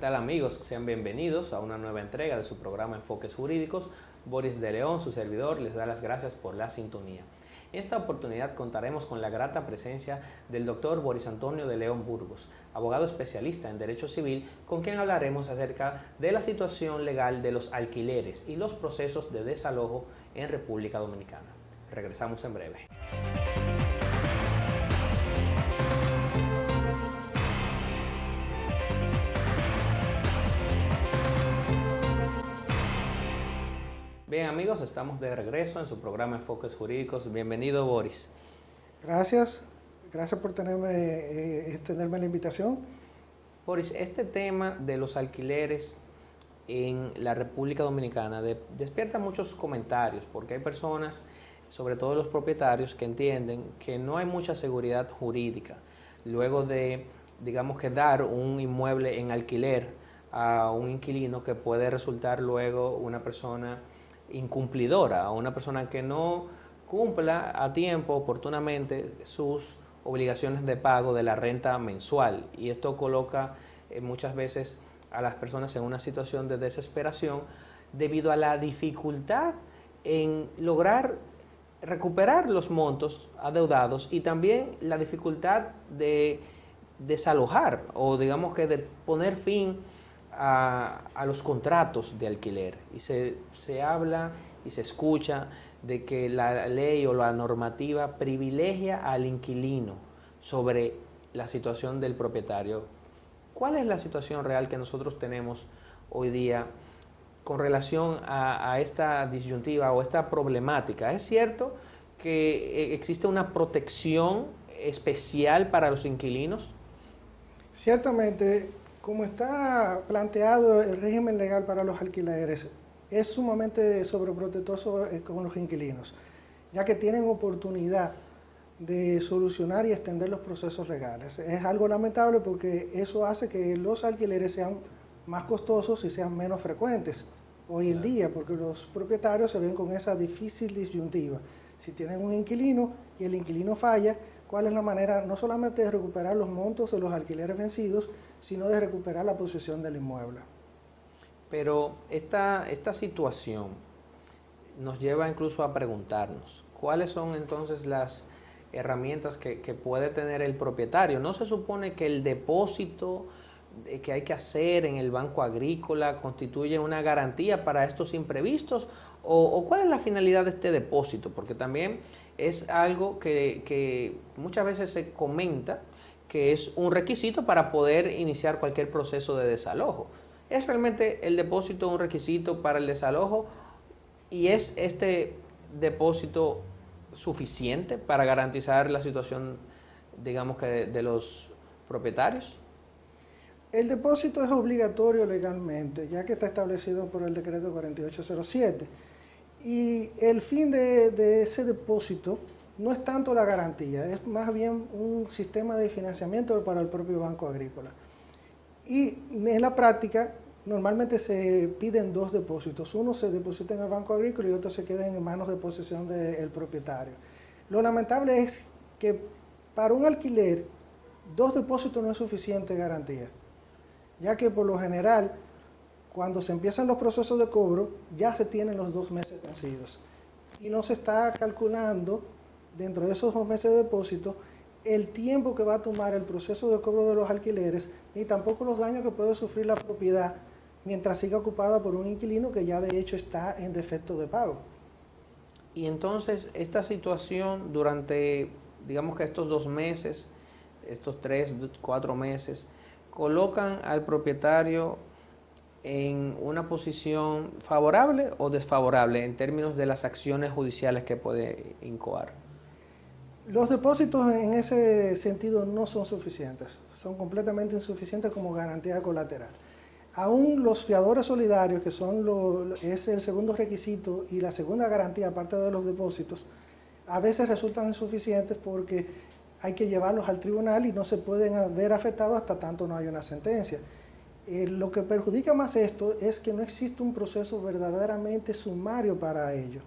tal amigos? Sean bienvenidos a una nueva entrega de su programa Enfoques Jurídicos. Boris de León, su servidor, les da las gracias por la sintonía. En esta oportunidad contaremos con la grata presencia del doctor Boris Antonio de León Burgos, abogado especialista en Derecho Civil, con quien hablaremos acerca de la situación legal de los alquileres y los procesos de desalojo en República Dominicana. Regresamos en breve. Bien amigos, estamos de regreso en su programa Enfoques Jurídicos. Bienvenido, Boris. Gracias por extenderme la invitación. Boris, este tema de los alquileres en la República Dominicana despierta muchos comentarios, porque hay personas, sobre todo los propietarios, que entienden que no hay mucha seguridad jurídica luego de, digamos, que dar un inmueble en alquiler a un inquilino que puede resultar luego una persona incumplidora, o una persona que no cumpla a tiempo, oportunamente, sus obligaciones de pago de la renta mensual. Y esto coloca muchas veces a las personas en una situación de desesperación debido a la dificultad en lograr recuperar los montos adeudados y también la dificultad de desalojar o digamos que de poner fin a los contratos de alquiler. Y se habla y se escucha de que la ley o la normativa privilegia al inquilino sobre la situación del propietario. ¿Cuál es la situación real que nosotros tenemos hoy día con relación a esta disyuntiva o esta problemática? ¿Es cierto que existe una protección especial para los inquilinos? Ciertamente, como está planteado el régimen legal para los alquileres, es sumamente sobreprotectoso con los inquilinos, ya que tienen oportunidad de solucionar y extender los procesos legales. Es algo lamentable porque eso hace que los alquileres sean más costosos y sean menos frecuentes hoy en día, porque los propietarios se ven con esa difícil disyuntiva. Si tienen un inquilino y el inquilino falla, ¿cuál es la manera no solamente de recuperar los montos de los alquileres vencidos, sino de recuperar la posesión del inmueble? Pero esta situación nos lleva incluso a preguntarnos, ¿cuáles son entonces las herramientas que puede tener el propietario? ¿No se supone que el depósito que hay que hacer en el Banco Agrícola constituye una garantía para estos imprevistos? ¿O cuál es la finalidad de este depósito? Porque también es algo que muchas veces se comenta que es un requisito para poder iniciar cualquier proceso de desalojo. ¿Es realmente el depósito un requisito para el desalojo? ¿Y es este depósito suficiente para garantizar la situación, digamos que de los propietarios? El depósito es obligatorio legalmente, ya que está establecido por el decreto 4807. Y el fin de ese depósito no es tanto la garantía, es más bien un sistema de financiamiento para el propio Banco Agrícola. Y en la práctica, normalmente se piden dos depósitos. Uno se deposita en el Banco Agrícola y otro se queda en manos de posesión del propietario. Lo lamentable es que para un alquiler, dos depósitos no es suficiente garantía, ya que por lo general, cuando se empiezan los procesos de cobro, ya se tienen los 2 meses vencidos. Y no se está calculando, dentro de esos 2 meses de depósito, el tiempo que va a tomar el proceso de cobro de los alquileres, ni tampoco los daños que puede sufrir la propiedad mientras siga ocupada por un inquilino que ya de hecho está en defecto de pago. Y entonces esta situación durante, digamos que estos 2 meses, estos 3, 4 meses, colocan al propietario en una posición favorable o desfavorable en términos de las acciones judiciales que puede incoar. Los depósitos en ese sentido no son suficientes, son completamente insuficientes como garantía colateral. Aún los fiadores solidarios, que es el segundo requisito y la segunda garantía aparte de los depósitos, a veces resultan insuficientes porque hay que llevarlos al tribunal y no se pueden ver afectados hasta tanto no hay una sentencia. Lo que perjudica más esto es que no existe un proceso verdaderamente sumario para ello.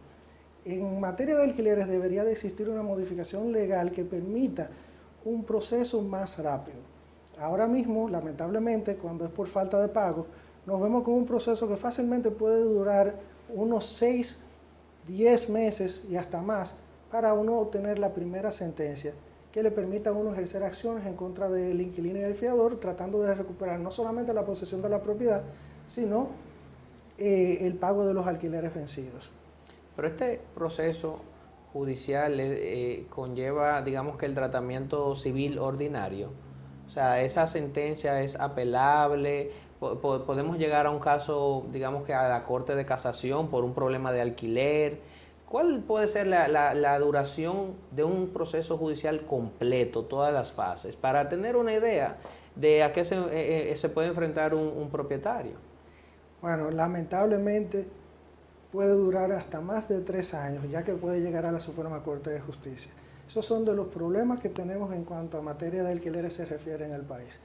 En materia de alquileres debería de existir una modificación legal que permita un proceso más rápido. Ahora mismo, lamentablemente, cuando es por falta de pago, nos vemos con un proceso que fácilmente puede durar unos 6, 10 meses y hasta más para uno obtener la primera sentencia que le permita a uno ejercer acciones en contra del inquilino y el fiador, tratando de recuperar no solamente la posesión de la propiedad, sino el pago de los alquileres vencidos. Pero este proceso judicial conlleva, digamos que el tratamiento civil ordinario. O sea, esa sentencia es apelable, podemos llegar a un caso, digamos que a la Corte de Casación por un problema de alquiler. ¿Cuál puede ser la duración de un proceso judicial completo, todas las fases, para tener una idea de a qué se puede enfrentar un propietario? Bueno, lamentablemente puede durar hasta más de 3 años, ya que puede llegar a la Suprema Corte de Justicia. Esos son de los problemas que tenemos en cuanto a materia de alquileres se refiere en el país.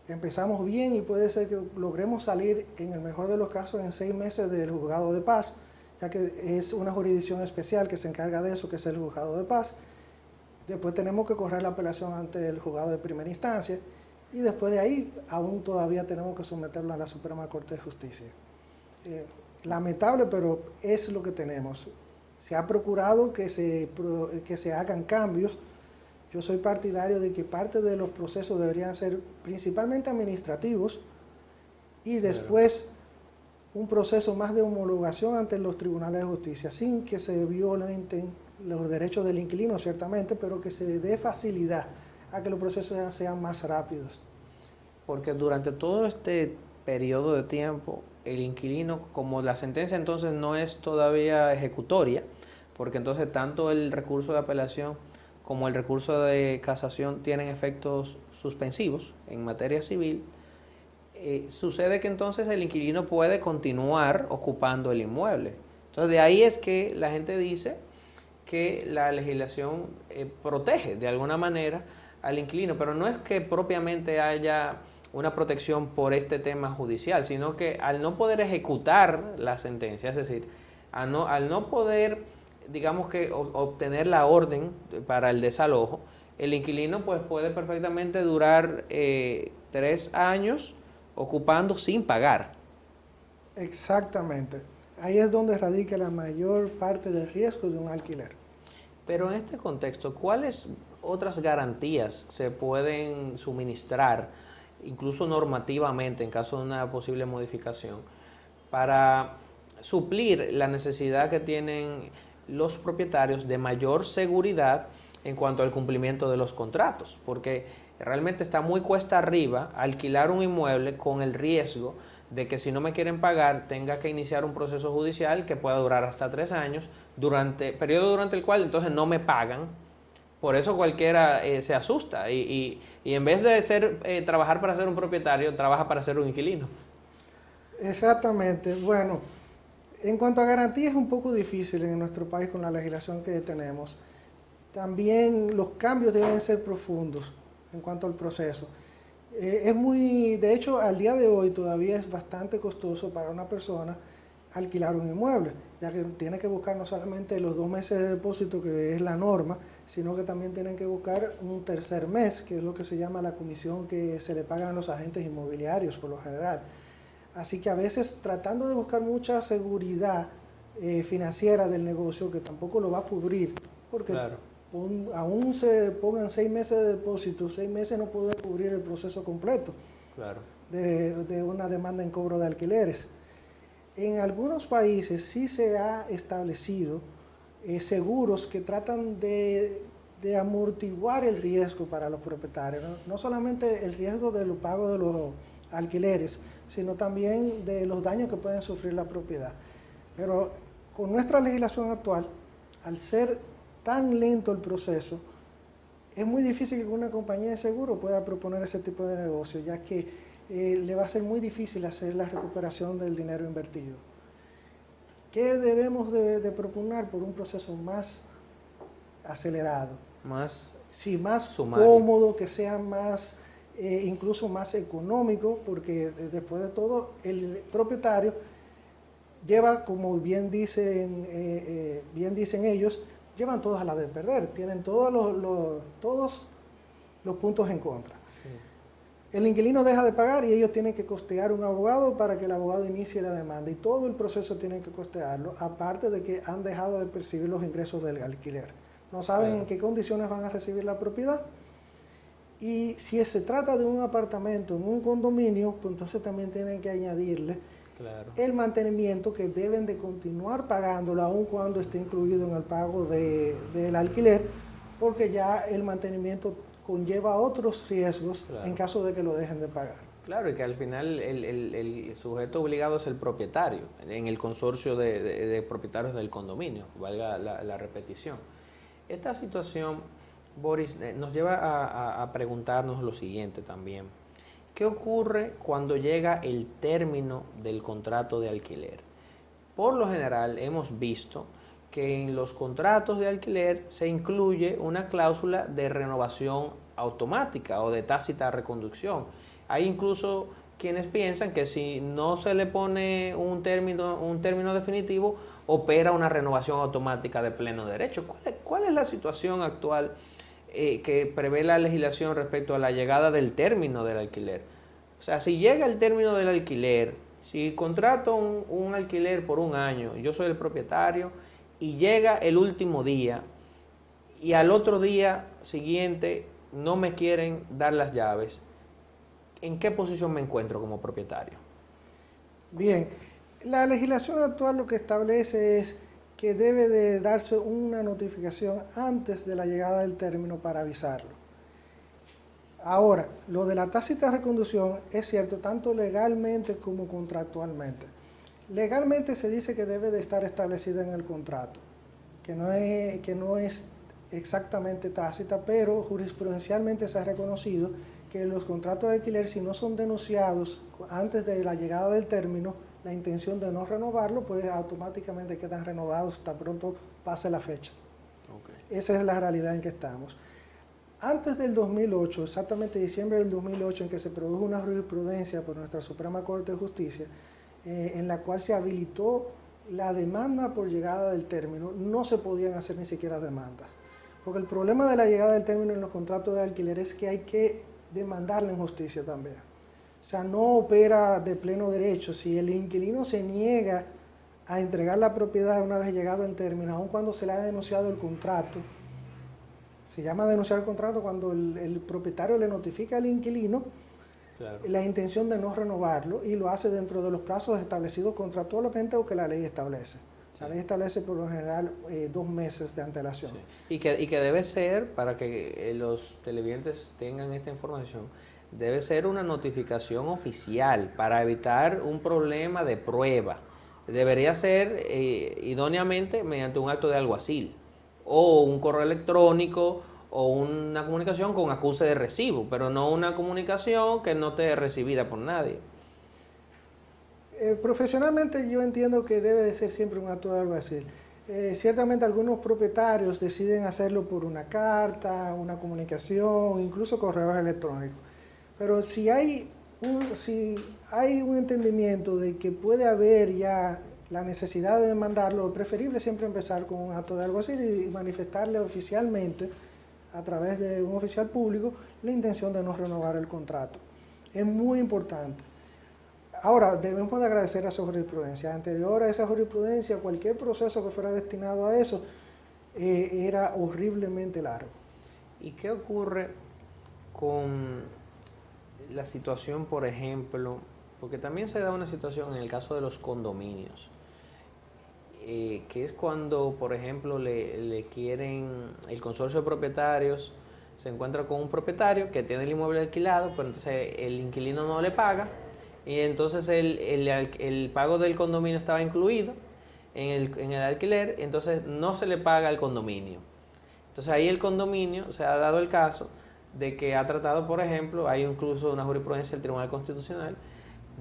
Empezamos bien y puede ser que logremos salir, en el mejor de los casos, en 6 meses del juzgado de paz, ya que es una jurisdicción especial que se encarga de eso, que es el juzgado de paz. Después tenemos que correr la apelación ante el juzgado de primera instancia y después de ahí aún todavía tenemos que someterlo a la Suprema Corte de Justicia. Lamentable, pero es lo que tenemos. Se ha procurado que se hagan cambios. Yo soy partidario de que parte de los procesos deberían ser principalmente administrativos y después un proceso más de homologación ante los tribunales de justicia, sin que se violenten los derechos del inquilino, ciertamente, pero que se dé facilidad a que los procesos sean más rápidos. Porque durante todo este periodo de tiempo, el inquilino, como la sentencia entonces no es todavía ejecutoria, porque entonces tanto el recurso de apelación como el recurso de casación tienen efectos suspensivos en materia civil, sucede que entonces el inquilino puede continuar ocupando el inmueble. Entonces de ahí es que la gente dice que la legislación protege de alguna manera al inquilino, pero no es que propiamente haya una protección por este tema judicial, sino que al no poder ejecutar la sentencia, es decir, al no poder, digamos que obtener la orden para el desalojo, el inquilino pues puede perfectamente durar 3 años ocupando sin pagar. Exactamente. Ahí es donde radica la mayor parte del riesgo de un alquiler. Pero en este contexto, ¿cuáles otras garantías se pueden suministrar, incluso normativamente, en caso de una posible modificación, para suplir la necesidad que tienen los propietarios de mayor seguridad en cuanto al cumplimiento de los contratos? Porque realmente está muy cuesta arriba alquilar un inmueble con el riesgo de que si no me quieren pagar tenga que iniciar un proceso judicial que pueda durar hasta 3 años, periodo durante el cual entonces no me pagan. Por eso cualquiera se asusta y en vez de trabajar para ser un propietario, trabaja para ser un inquilino. Exactamente. Bueno, en cuanto a garantías es un poco difícil en nuestro país con la legislación que tenemos. También los cambios deben ser profundos en cuanto al proceso. De hecho, al día de hoy todavía es bastante costoso para una persona alquilar un inmueble, ya que tiene que buscar no solamente los 2 meses de depósito, que es la norma, sino que también tienen que buscar un tercer mes, que es lo que se llama la comisión que se le pagan a los agentes inmobiliarios por lo general. Así que a veces tratando de buscar mucha seguridad financiera del negocio, que tampoco lo va a cubrir, porque claro, aún se pongan 6 meses de depósito, 6 meses no puede cubrir el proceso completo, claro, de una demanda en cobro de alquileres. En algunos países sí se ha establecido seguros que tratan de amortiguar el riesgo para los propietarios, no solamente el riesgo de los pagos de los alquileres, sino también de los daños que pueden sufrir la propiedad. Pero con nuestra legislación actual, al ser tan lento el proceso, es muy difícil que una compañía de seguro pueda proponer ese tipo de negocio, ya que le va a ser muy difícil hacer la recuperación del dinero invertido. ¿Qué debemos de proponer por un proceso más acelerado? Más sumario, cómodo, que sea más, incluso más económico, porque después de todo el propietario lleva, como bien dicen ellos, llevan todas las de perder, tienen todos los puntos en contra. Sí. El inquilino deja de pagar y ellos tienen que costear un abogado para que el abogado inicie la demanda y todo el proceso tienen que costearlo, aparte de que han dejado de percibir los ingresos del alquiler. No saben en qué condiciones van a recibir la propiedad. Y si se trata de un apartamento en un condominio, pues entonces también tienen que añadirle el mantenimiento que deben de continuar pagándolo aun cuando esté incluido en el pago del alquiler, porque ya el mantenimiento conlleva otros riesgos en caso de que lo dejen de pagar. Claro, y que al final el sujeto obligado es el propietario, en el consorcio de propietarios del condominio, valga la repetición. Esta situación, Boris, nos lleva a preguntarnos lo siguiente también. ¿Qué ocurre cuando llega el término del contrato de alquiler? Por lo general hemos visto que en los contratos de alquiler se incluye una cláusula de renovación automática o de tácita reconducción. Hay incluso quienes piensan que si no se le pone un término definitivo, opera una renovación automática de pleno derecho. ¿Cuál es la situación actual que prevé la legislación respecto a la llegada del término del alquiler? O sea, si llega el término del alquiler, si contrato un alquiler por un año, yo soy el propietario, y llega el último día, y al otro día siguiente no me quieren dar las llaves, ¿en qué posición me encuentro como propietario? Bien, la legislación actual lo que establece es que debe de darse una notificación antes de la llegada del término para avisarlo. Ahora, lo de la tácita reconducción es cierto tanto legalmente como contractualmente. Legalmente se dice que debe de estar establecida en el contrato, que no es exactamente tácita, pero jurisprudencialmente se ha reconocido que los contratos de alquiler, si no son denunciados antes de la llegada del término, la intención de no renovarlo, pues automáticamente quedan renovados tan pronto pase la fecha. Okay. Esa es la realidad en que estamos. Antes del 2008, exactamente diciembre del 2008, en que se produjo una jurisprudencia por nuestra Suprema Corte de Justicia, en la cual se habilitó la demanda por llegada del término, no se podían hacer ni siquiera demandas. Porque el problema de la llegada del término en los contratos de alquiler es que hay que demandarla en justicia también. O sea, no opera de pleno derecho. Si el inquilino se niega a entregar la propiedad una vez llegado el término, aun cuando se le ha denunciado el contrato, se llama denunciar el contrato cuando el propietario le notifica al inquilino la intención de no renovarlo y lo hace dentro de los plazos establecidos contractualmente o que la ley establece. La ley establece por lo general 2 meses de antelación. Sí. Y que debe ser, para que los televidentes tengan esta información, debe ser una notificación oficial para evitar un problema de prueba. Debería ser idóneamente mediante un acto de alguacil o un correo electrónico o una comunicación con acuse de recibo, pero no una comunicación que no esté recibida por nadie. Profesionalmente yo entiendo que debe de ser siempre un acto de alguacil. Ciertamente algunos propietarios deciden hacerlo por una carta, una comunicación, incluso correos electrónicos. Pero si hay un entendimiento de que puede haber ya la necesidad de demandarlo, es preferible siempre empezar con un acto de alguacil y manifestarle oficialmente, a través de un oficial público, la intención de no renovar el contrato. Es muy importante. Ahora, debemos de agradecer a esa jurisprudencia. Anterior a esa jurisprudencia, cualquier proceso que fuera destinado a eso era horriblemente largo. ¿Y qué ocurre con la situación, por ejemplo, porque también se da una situación en el caso de los condominios, que es cuando, por ejemplo, le quieren, el consorcio de propietarios se encuentra con un propietario que tiene el inmueble alquilado, pero entonces el inquilino no le paga, y entonces el pago del condominio estaba incluido en el alquiler, entonces no se le paga al condominio. Entonces ahí el condominio, se ha dado el caso de que ha tratado, por ejemplo, hay incluso una jurisprudencia del Tribunal Constitucional,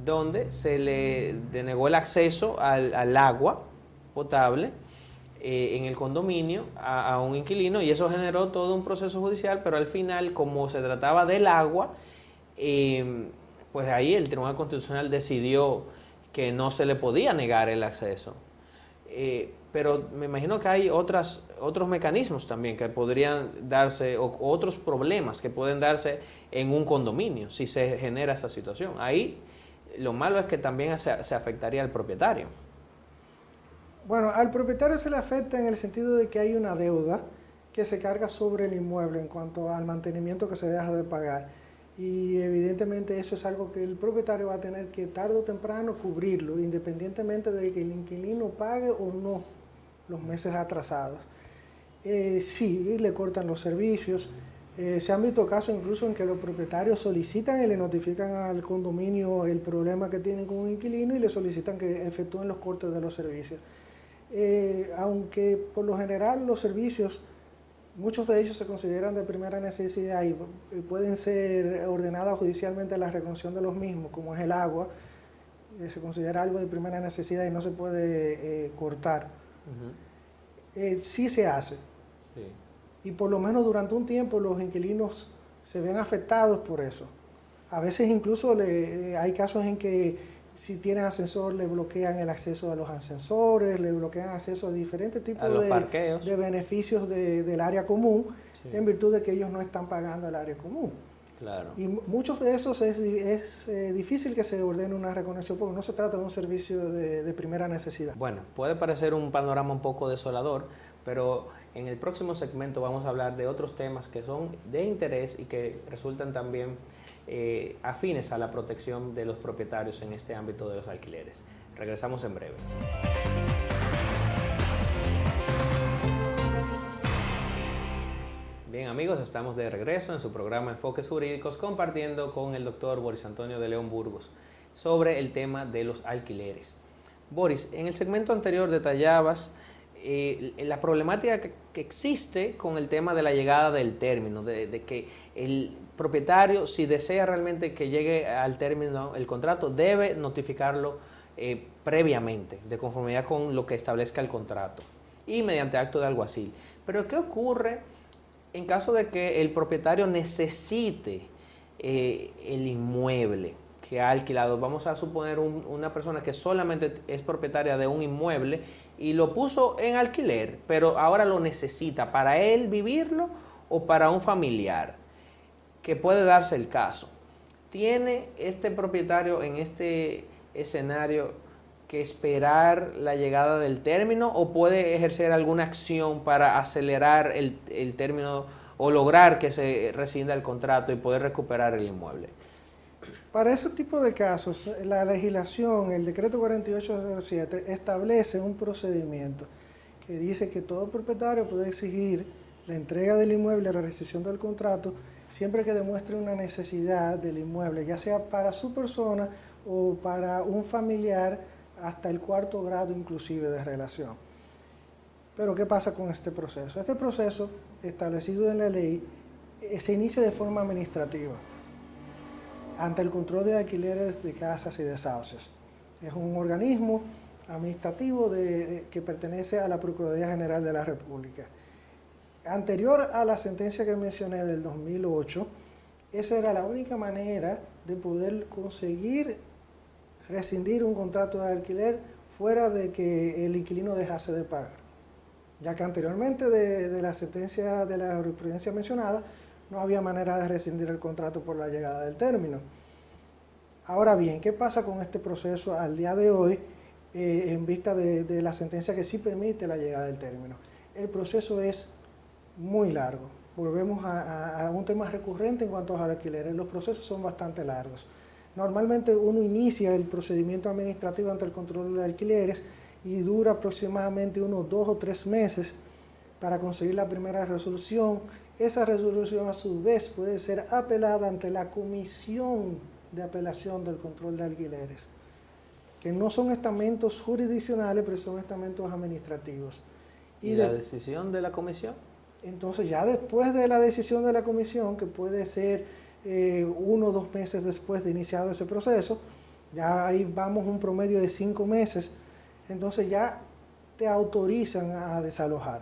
donde se le denegó el acceso al agua potable en el condominio a un inquilino, y eso generó todo un proceso judicial, pero al final, como se trataba del agua, pues ahí el Tribunal Constitucional decidió que no se le podía negar el acceso. pero me imagino que hay otros mecanismos también que podrían darse, o otros problemas que pueden darse en un condominio si se genera esa situación. Ahí lo malo es que también se afectaría al propietario. Bueno, al propietario se le afecta en el sentido de que hay una deuda que se carga sobre el inmueble en cuanto al mantenimiento que se deja de pagar. Y evidentemente eso es algo que el propietario va a tener que tarde o temprano cubrirlo, independientemente de que el inquilino pague o no los meses atrasados. Sí, le cortan los servicios. Se han visto casos incluso en que los propietarios solicitan y le notifican al condominio el problema que tienen con un inquilino y le solicitan que efectúen los cortes de los servicios. Aunque por lo general los servicios, muchos de ellos se consideran de primera necesidad y pueden ser ordenadas judicialmente la reconexión de los mismos, como es el agua, se considera algo de primera necesidad y no se puede cortar. Sí se hace. Sí. Y por lo menos durante un tiempo los inquilinos se ven afectados por eso. A veces incluso hay casos en que si tienen ascensor le bloquean el acceso a los ascensores, le bloquean acceso a diferentes tipos de beneficios del área común, sí, en virtud de que ellos no están pagando el área común. Claro. Y muchos de esos es difícil que se ordene una reconexión porque no se trata de un servicio de primera necesidad. Bueno, puede parecer un panorama un poco desolador, pero en el próximo segmento vamos a hablar de otros temas que son de interés y que resultan también afines a la protección de los propietarios en este ámbito de los alquileres. Regresamos en breve. Bien amigos, estamos de regreso en su programa Enfoques Jurídicos compartiendo con el doctor Boris Antonio de León Burgos sobre el tema de los alquileres. Boris, en el segmento anterior detallabas la problemática que existe con el tema de la llegada del término, de que el propietario, si desea realmente que llegue al término el contrato, debe notificarlo previamente, de conformidad con lo que establezca el contrato y mediante acto de alguacil. Pero ¿qué ocurre en caso de que el propietario necesite el inmueble que ha alquilado? Vamos a suponer una persona que solamente es propietaria de un inmueble y lo puso en alquiler, pero ahora lo necesita para él vivirlo o para un familiar, que puede darse el caso. ¿Tiene este propietario en este escenario que esperar la llegada del término o puede ejercer alguna acción para acelerar el término o lograr que se rescinda el contrato y poder recuperar el inmueble? Para ese tipo de casos, la legislación, el decreto 4807, establece un procedimiento que dice que todo propietario puede exigir la entrega del inmueble, la rescisión del contrato, siempre que demuestre una necesidad del inmueble, ya sea para su persona o para un familiar hasta el 4º grado inclusive de relación. Pero ¿qué pasa con este proceso? Este proceso, establecido en la ley, se inicia de forma administrativa ante el control de alquileres de casas y desahucios. Es un organismo administrativo que pertenece a la Procuraduría General de la República. Anterior a la sentencia que mencioné del 2008, esa era la única manera de poder conseguir rescindir un contrato de alquiler fuera de que el inquilino dejase de pagar. Ya que anteriormente de la sentencia de la jurisprudencia mencionada, no había manera de rescindir el contrato por la llegada del término. Ahora bien, ¿qué pasa con este proceso al día de hoy en vista de la sentencia que sí permite la llegada del término? El proceso es muy largo. Volvemos a un tema recurrente en cuanto a los alquileres. Los procesos son bastante largos. Normalmente uno inicia el procedimiento administrativo ante el control de alquileres y dura aproximadamente unos 2 o 3 meses para conseguir la primera resolución. Esa resolución a su vez puede ser apelada ante la Comisión de Apelación del Control de Alquileres, que no son estamentos jurisdiccionales, pero son estamentos administrativos. ¿Y la decisión de la comisión? Entonces ya después de la decisión de la comisión, que puede ser 1 o 2 meses después de iniciado ese proceso, ya ahí vamos un promedio de 5 meses, entonces ya te autorizan a desalojar.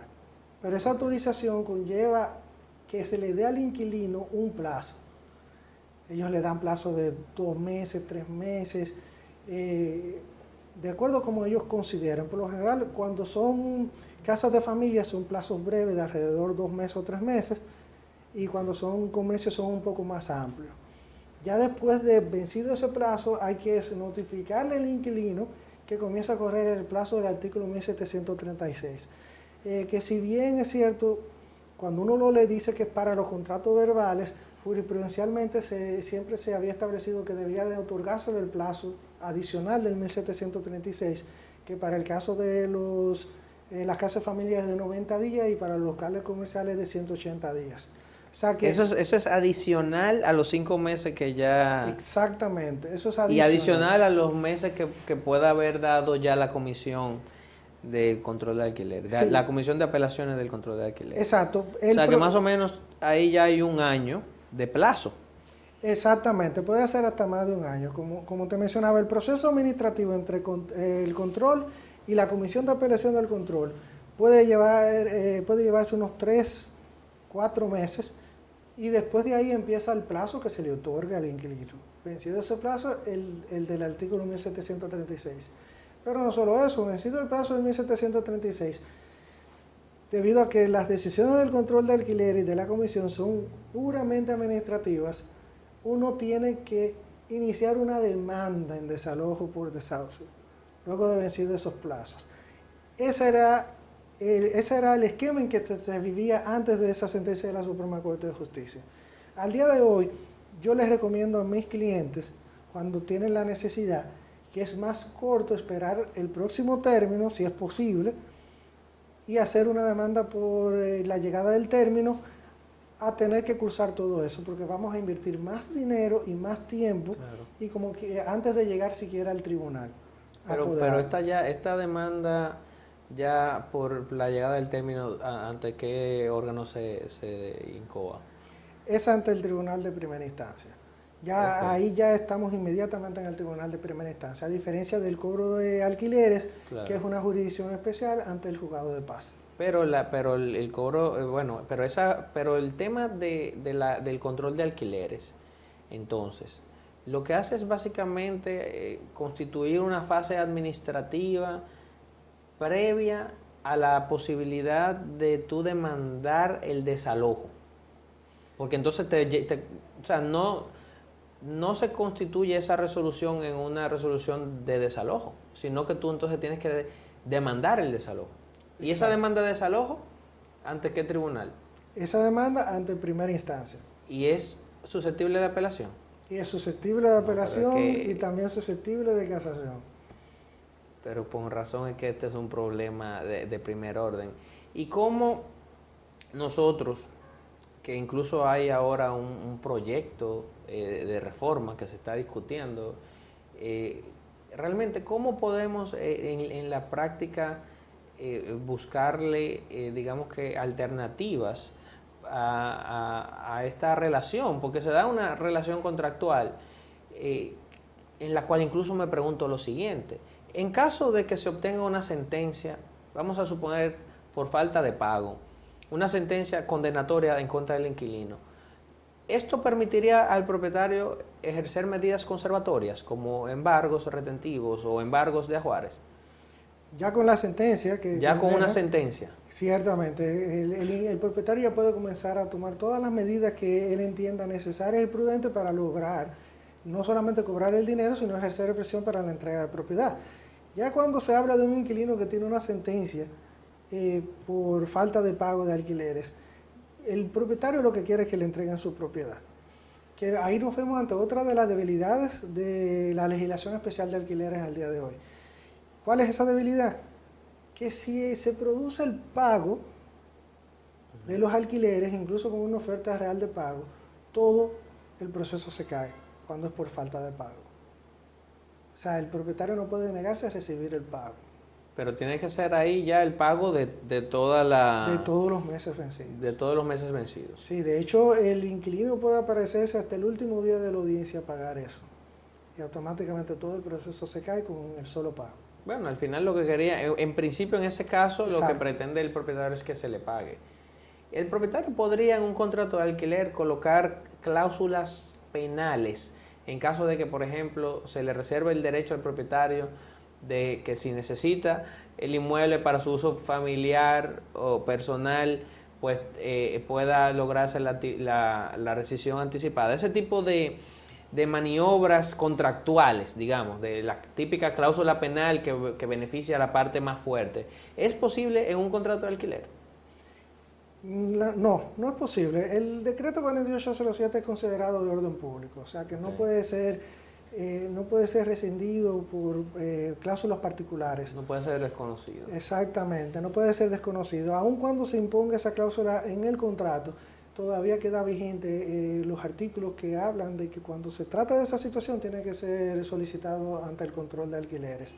Pero esa autorización conlleva que se le dé al inquilino un plazo. Ellos le dan plazo de 2 meses, 3 meses, de acuerdo a como ellos consideren. Por lo general, cuando son casas de familia son plazos breves de alrededor 2 meses o 3 meses, y cuando son comercios son un poco más amplios. Ya después de vencido ese plazo hay que notificarle al inquilino que comienza a correr el plazo del artículo 1736. Que si bien es cierto, cuando uno lo le dice que es para los contratos verbales, jurisprudencialmente siempre se había establecido que debía de otorgarse el plazo adicional del 1736, que para el caso de las casas familiares de 90 días y para los locales comerciales de 180 días. O sea que eso es adicional a los 5 meses que ya... Exactamente, eso es adicional. Y adicional a los meses que pueda haber dado ya la comisión de control de alquiler, Sí. la comisión de apelaciones del control de alquiler. Exacto. O sea que más o menos ahí ya hay un año de plazo. Exactamente, puede ser hasta más de un año. Como te mencionaba, el proceso administrativo entre el control y la comisión de apelación del control puede llevarse unos 3, 4 meses, y después de ahí empieza el plazo que se le otorga al inquilino. Vencido ese plazo, el del artículo 1736. Pero no solo eso, vencido el plazo del 1736, debido a que las decisiones del control de alquiler y de la comisión son puramente administrativas, uno tiene que iniciar una demanda en desalojo por desahucio, luego de vencido esos plazos. Ese era el esquema en que se vivía antes de esa sentencia de la Suprema Corte de Justicia. Al día de hoy, yo les recomiendo a mis clientes, cuando tienen la necesidad, que es más corto esperar el próximo término, si es posible, y hacer una demanda por la llegada del término, a tener que cursar todo eso, porque vamos a invertir más dinero y más tiempo, claro, y como que antes de llegar siquiera al tribunal. Pero esta demanda ya por la llegada del término, ¿ante qué órgano se incoa? Es ante el tribunal de primera instancia. Ya okay, ahí ya estamos inmediatamente en el tribunal de primera instancia, a diferencia del cobro de alquileres, claro, que es una jurisdicción especial ante el juzgado de paz. Pero el cobro, pero el tema del control de alquileres, entonces, lo que hace es básicamente constituir una fase administrativa previa a la posibilidad de tú demandar el desalojo. Porque entonces o sea, no se constituye esa resolución en una resolución de desalojo, sino que tú entonces tienes que demandar el desalojo. ¿Y esa demanda de desalojo, ante qué tribunal? Esa demanda ante primera instancia. ¿Y es susceptible de apelación? Y es susceptible de apelación y también susceptible de casación. Pero con razón es que este es un problema de primer orden. ¿Y cómo nosotros, que incluso hay ahora un proyecto de reforma que se está discutiendo, realmente cómo podemos en la práctica buscarle, digamos que, alternativas a esta relación? Porque se da una relación contractual en la cual incluso me pregunto lo siguiente: en caso de que se obtenga una sentencia, vamos a suponer por falta de pago, una sentencia condenatoria en contra del inquilino, ¿esto permitiría al propietario ejercer medidas conservatorias como embargos retentivos o embargos de ajuares? Ya con la sentencia una sentencia. Ciertamente, el propietario ya puede comenzar a tomar todas las medidas que él entienda necesarias y prudentes para lograr no solamente cobrar el dinero, sino ejercer presión para la entrega de propiedad. Ya cuando se habla de un inquilino que tiene una sentencia por falta de pago de alquileres, el propietario lo que quiere es que le entreguen su propiedad. Que ahí nos vemos ante otra de las debilidades de la legislación especial de alquileres al día de hoy. ¿Cuál es esa debilidad? Que si se produce el pago de los alquileres, incluso con una oferta real de pago, todo el proceso se cae cuando es por falta de pago. O sea, el propietario no puede negarse a recibir el pago. Pero tiene que ser ahí ya el pago de toda la... De todos los meses vencidos. De todos los meses vencidos. Sí, de hecho, el inquilino puede aparecerse hasta el último día de la audiencia a pagar eso. Y automáticamente todo el proceso se cae con el solo pago. Bueno, al final lo que quería, en principio en ese caso, exacto, lo que pretende el propietario es que se le pague. El propietario podría en un contrato de alquiler colocar cláusulas penales en caso de que, por ejemplo, se le reserve el derecho al propietario de que si necesita el inmueble para su uso familiar o personal, pues pueda lograrse la rescisión anticipada. Ese tipo de maniobras contractuales, digamos, de la típica cláusula penal que beneficia a la parte más fuerte, ¿es posible en un contrato de alquiler? No, no es posible. El decreto 4807 es considerado de orden público, o sea que no puede ser rescindido por cláusulas particulares. No puede ser desconocido. Exactamente, no puede ser desconocido. Aun cuando se imponga esa cláusula en el contrato, todavía queda vigente los artículos que hablan de que cuando se trata de esa situación tiene que ser solicitado ante el control de alquileres.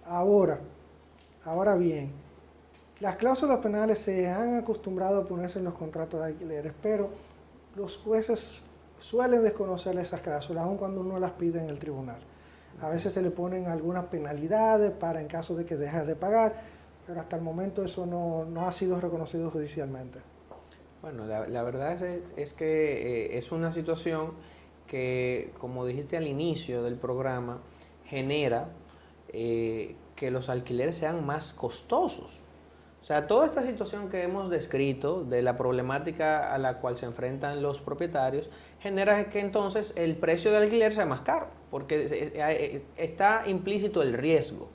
Ahora bien, las cláusulas penales se han acostumbrado a ponerse en los contratos de alquileres, pero los jueces suelen desconocer esas cláusulas, aun cuando uno las pide en el tribunal. A veces se le ponen algunas penalidades para en caso de que dejes de pagar, pero hasta el momento eso no ha sido reconocido judicialmente. Bueno, la verdad es que es una situación que, como dijiste al inicio del programa, genera que los alquileres sean más costosos. O sea, toda esta situación que hemos descrito de la problemática a la cual se enfrentan los propietarios genera que entonces el precio del alquiler sea más caro, porque está implícito el riesgo,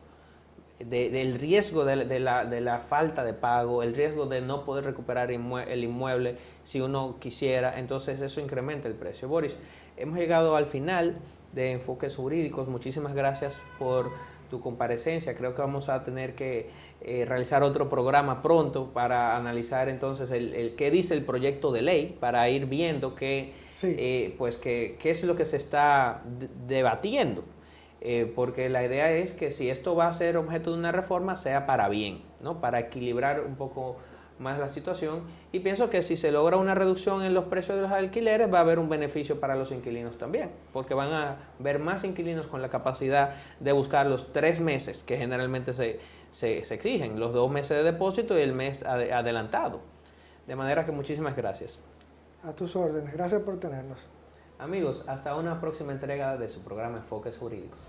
del riesgo de la falta de pago, el riesgo de no poder recuperar el inmueble si uno quisiera, entonces eso incrementa el precio. Boris, hemos llegado al final de Enfoques Jurídicos. Muchísimas gracias por tu comparecencia. Creo que vamos a tener que realizar otro programa pronto para analizar entonces el qué dice el proyecto de ley, para ir viendo qué es lo que se está debatiendo. Porque la idea es que si esto va a ser objeto de una reforma, sea para bien, ¿no? Para equilibrar un poco más la situación, y pienso que si se logra una reducción en los precios de los alquileres va a haber un beneficio para los inquilinos también, porque van a ver más inquilinos con la capacidad de buscar los 3 meses que generalmente se exigen, los 2 meses de depósito y el mes adelantado. De manera que muchísimas gracias. A tus órdenes, gracias por tenernos. Amigos, hasta una próxima entrega de su programa Enfoques Jurídicos.